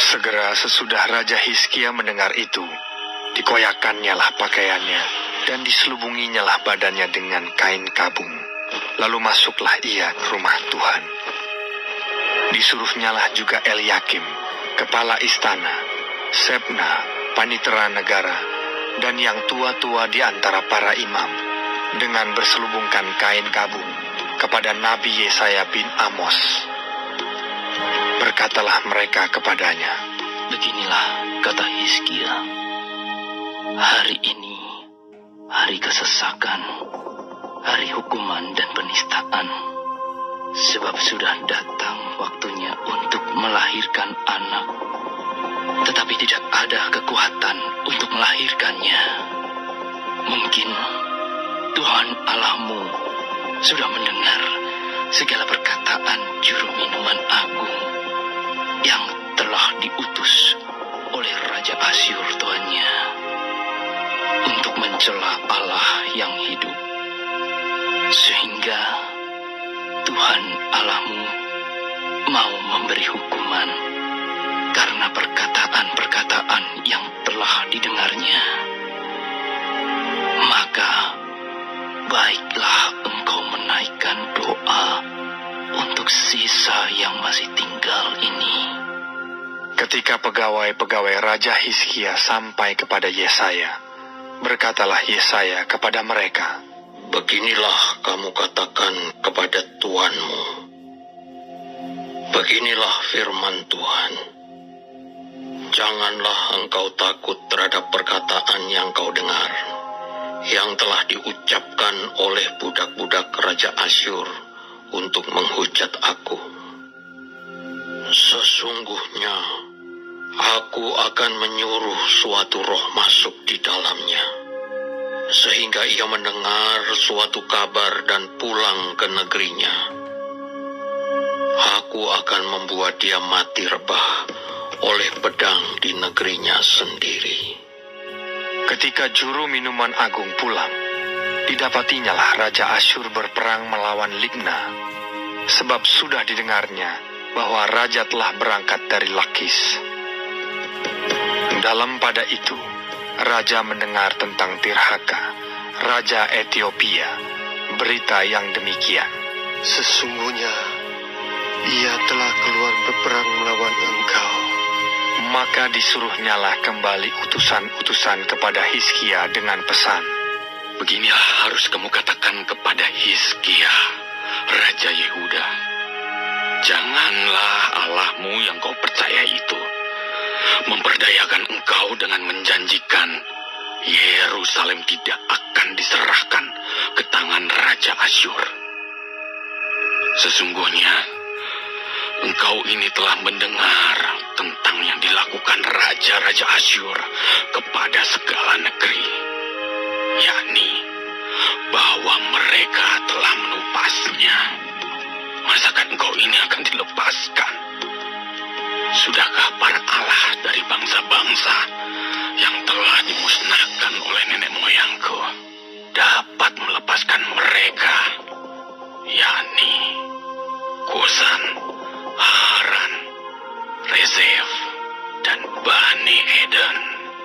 Segera sesudah Raja Hizkia mendengar itu, dikoyakannya lah pakaiannya, dan diselubunginya lah badannya dengan kain kabung. Lalu masuklah ia ke rumah Tuhan. Disuruhnyalah juga Eliakim, kepala istana, Sebna, panitera negara, dan yang tua-tua di antara para imam, dengan berselubungkan kain kabung kepada Nabi Yesaya bin Amos. Berkatalah mereka kepadanya, "Beginilah kata Hizkia, hari ini hari kesesakan, hari hukuman dan penistaan, sebab sudah datang waktunya untuk melahirkan anak, tetapi tidak ada kekuatan untuk melahirkannya. Mungkin Tuhan Allahmu sudah mendengar segala perkataan juru minuman agung yang telah diutus oleh Raja Asyur tuannya untuk mencela Allah yang hidup, sehingga Tuhan Allahmu mau memberi hukuman karena perkataan-perkataan yang telah didengarnya. Maka baiklah engkau menaikkan doa untuk sisa yang masih tinggal ini." Ketika pegawai-pegawai Raja Hizkia sampai kepada Yesaya, berkatalah Yesaya kepada mereka, "Beginilah kamu katakan kepada tuanmu. Beginilah firman Tuhan. Janganlah engkau takut terhadap perkataan yang kau dengar, yang telah diucapkan oleh budak-budak Raja Asyur untuk menghujat aku. Sesungguhnya aku akan menyuruh suatu roh masuk di dalamnya, sehingga ia mendengar suatu kabar dan pulang ke negerinya. Aku akan membuat dia mati rebah oleh pedang di negerinya sendiri." Ketika juru minuman agung pulang, didapatinya lah Raja Asyur berperang melawan Libna, sebab sudah didengarnya bahwa raja telah berangkat dari Lakis. Dalam pada itu, raja mendengar tentang Tirhaka, Raja Ethiopia, berita yang demikian, "Sesungguhnya ia telah keluar berperang melawan engkau." Maka disuruhnyalah kembali utusan-utusan kepada Hizkia dengan pesan, "Beginilah harus kamu katakan kepada Hizkia, Raja Yehuda. Janganlah Allahmu yang kau percaya itu memperdayakan engkau dengan menjanjikan Yerusalem tidak akan diserahkan ke tangan Raja Asyur. Sesungguhnya engkau ini telah mendengar tentang yang dilakukan raja-raja Asyur kepada segala negeri, yakni bahwa mereka telah menupasnya. Masakan engkau ini akan dilepaskan? Sudahkah para Allah dari bangsa-bangsa yang telah dimusnahkan oleh nenek moyangku dapat melepaskan mereka, yakni Kusan, Haran, Rezef, dan Bani Eden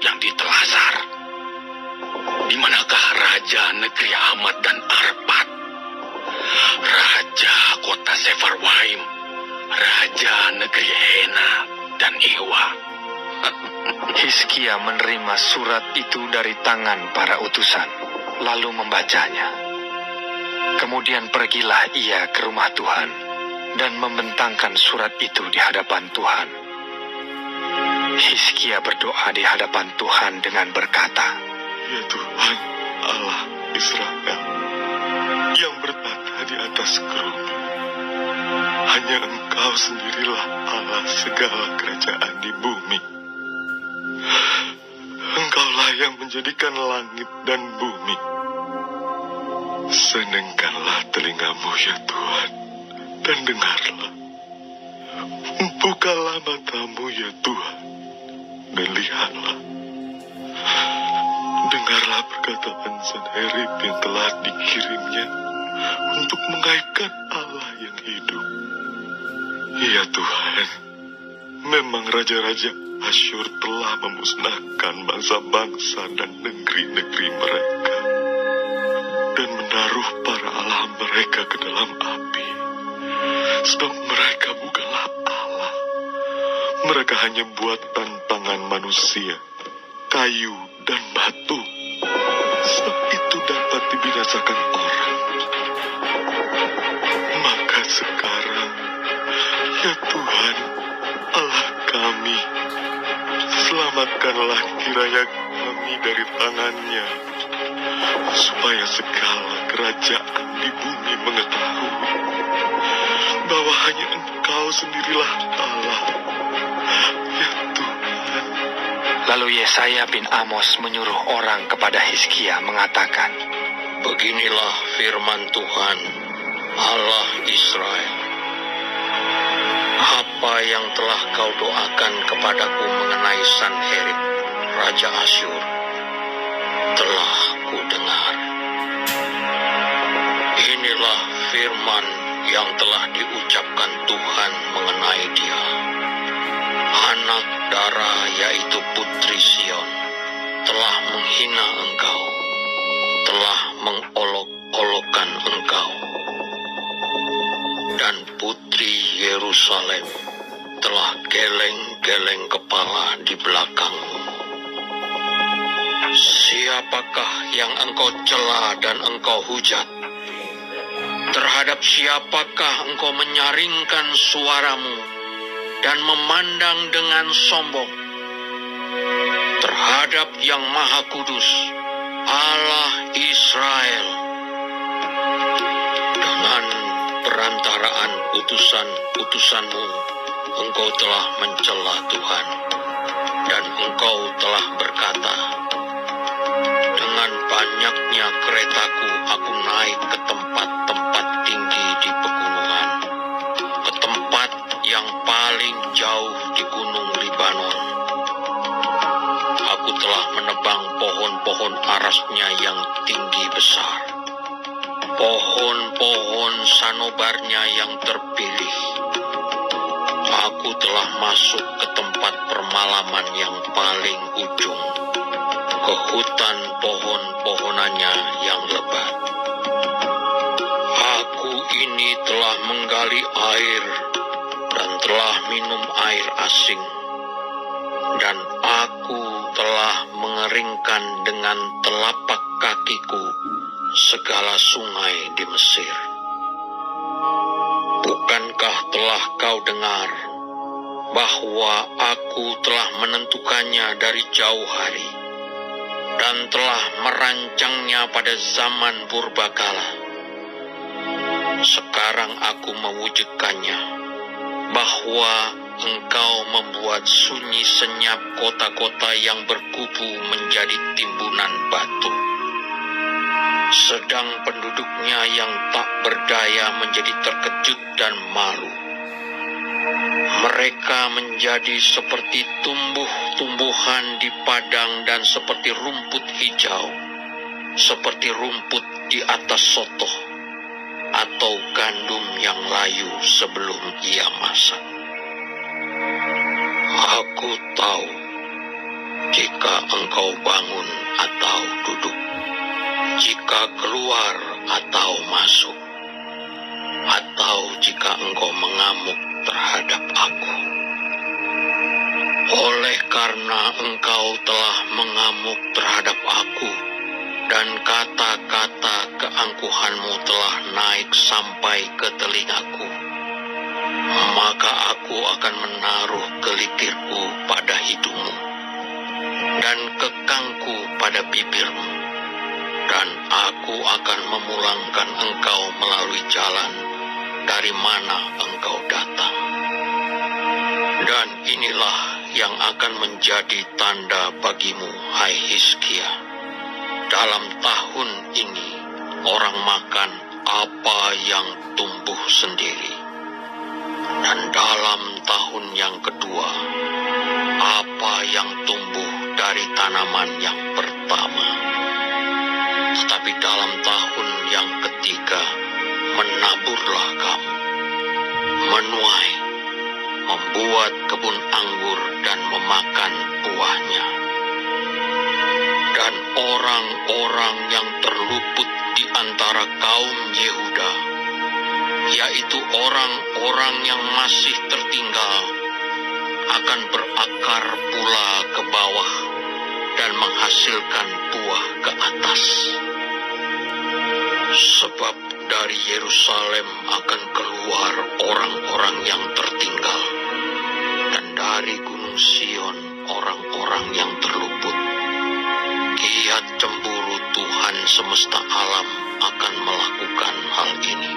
yang ditelasar? Di manakah raja negeri Hamat dan Arpad, raja kota Sefarwaim, raja negeri Hena dan Iwa?" Hizkia menerima surat itu dari tangan para utusan, lalu membacanya. Kemudian pergilah ia ke rumah Tuhan dan membentangkan surat itu di hadapan Tuhan. Hizkia berdoa di hadapan Tuhan dengan berkata, "Ya Tuhan, Allah Israel, yang bertata di atas kerubi, hanya Engkau sendirilah Allah segala kerajaan di bumi. Engkaulah yang menjadikan langit dan bumi. Senengkanlah telingamu ya Tuhan, dan dengarlah. Bukalah matamu ya Tuhan, dan lihatlah. Dengarlah perkataan Sanherib yang telah dikirimnya untuk mengaibkan Allah yang hidup. Ya Tuhan, memang raja-raja Asyur telah memusnahkan bangsa-bangsa dan negeri-negeri mereka, dan menaruh para allah mereka ke dalam api. Sebab mereka bukanlah Allah. Mereka hanya buatan tangan manusia, kayu dan batu. Sebab itu dapat dibinasakan orang. Maka sekarang, ya Tuhan, Allah kami, selamatkanlah kiranya kami dari tangannya, supaya segala kerajaan di bumi mengetahui bahwa hanya Engkau sendirilah Allah, ya Tuhan. Lalu Yesaya bin Amos menyuruh orang kepada Hizkia mengatakan, Beginilah firman Tuhan, Allah Israel. Apa yang telah kau doakan kepadaku mengenai Sanherib, Raja Asyur, telah ku dengar. Inilah firman yang telah diucapkan Tuhan mengenai dia. Anak Dara, yaitu Putri Sion, telah menghina engkau, telah mengolok-olokkan engkau. Dan Putri Yerusalem telah geleng-geleng kepala di belakangmu. Siapakah yang engkau cela dan engkau hujat? Terhadap siapakah engkau menyaringkan suaramu dan memandang dengan sombong? Terhadap yang Maha Kudus, Allah Israel. Dengan perantaraan utusan-utusanmu, engkau telah mencela Tuhan, dan engkau telah berkata, dengan banyaknya keretaku aku naik ke tempat-tempat tinggi di pegunungan, ke tempat yang paling jauh di gunung Libanon. Aku telah menebang pohon-pohon arasnya yang tinggi besar, pohon-pohon sanobarnya yang terpilih. Aku telah masuk ke tempat permalaman yang paling ujung, ke hutan pohon-pohonannya yang lebat. Aku ini telah menggali air dan telah minum air asing, dan aku telah mengeringkan dengan telapak kakiku segala sungai di Mesir. Bukankah telah kau dengar bahwa aku telah menentukannya dari jauh hari dan telah merancangnya pada zaman purbakala? Sekarang aku mewujudkannya, bahwa engkau membuat sunyi senyap kota-kota yang berkubu menjadi timbunan batu, sedang penduduknya yang tak berdaya menjadi terkejut dan malu. Mereka menjadi seperti tumbuh-tumbuhan di padang dan seperti rumput hijau, seperti rumput di atas sotoh, atau gandum yang layu sebelum ia masak. Aku tahu jika engkau bangun atau duduk, jika keluar atau masuk, atau jika engkau mengamuk terhadap aku. Oleh karena engkau telah mengamuk terhadap aku, dan kata-kata keangkuhanmu telah naik sampai ke telingaku, maka aku akan menaruh kelikirku pada hidungmu, dan kekangku pada bibirmu, dan aku akan memulangkan engkau melalui jalan dari mana engkau datang. Dan inilah yang akan menjadi tanda bagimu, hai Hizkia. Dalam tahun ini orang makan apa yang tumbuh sendiri, dan dalam tahun yang kedua apa yang tumbuh dari tanaman yang pertama. Tetapi dalam tahun yang ketiga menaburlah kamu, menuai, membuat kebun anggur dan memakan buahnya. Dan orang-orang yang terluput di antara kaum Yehuda, yaitu orang-orang yang masih tertinggal, akan berakar pula ke bawah dan menghasilkan buah ke atas. Sebab dari Yerusalem akan keluar orang-orang yang tertinggal, dan dari Gunung Sion orang-orang yang terluput. Kiat cemburu Tuhan semesta alam akan melakukan hal ini.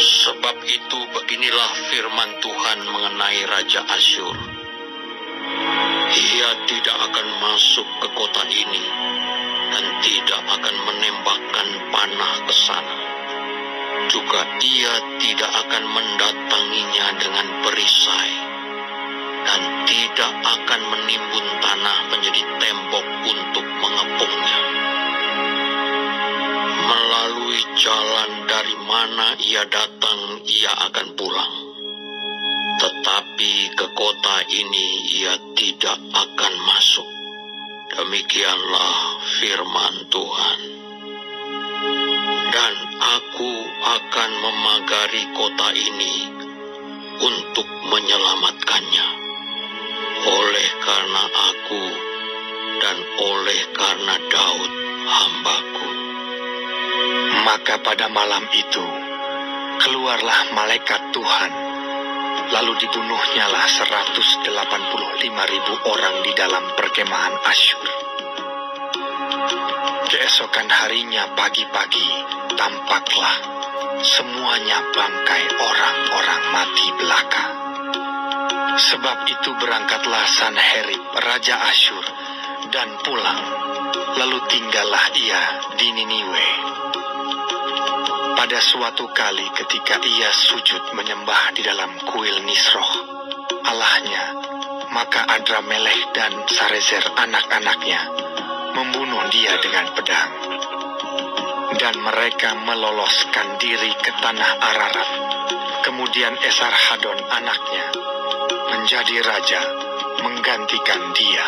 Sebab itu beginilah firman Tuhan mengenai Raja Asyur. Ia tidak akan masuk ke kota ini dan tidak akan menembakkan panah ke sana. Juga ia tidak akan mendatanginya dengan perisai dan tidak akan menimbun tanah menjadi tembok untuk mengepungnya. Melalui jalan dari mana ia datang, ia akan pulang. Tetapi ke kota ini ia tidak akan masuk. Demikianlah firman Tuhan. Dan aku akan memagari kota ini untuk menyelamatkannya. Oleh karena aku dan oleh karena Daud hambaku. Maka pada malam itu, keluarlah malaikat Tuhan, lalu dibunuhnyalah 185.000 orang di dalam perkemahan Asyur. Keesokan harinya pagi-pagi, tampaklah semuanya bangkai orang-orang mati belaka. Sebab itu berangkatlah Sanherib, Raja Asyur, dan pulang, lalu tinggallah ia di Niniwe. Pada suatu kali ketika ia sujud menyembah di dalam kuil Nisroh, Allahnya, maka Adramelech dan Sarezer anak-anaknya membunuh dia dengan pedang. Dan mereka meloloskan diri ke tanah Ararat. Kemudian Esarhadon anaknya menjadi raja menggantikan dia.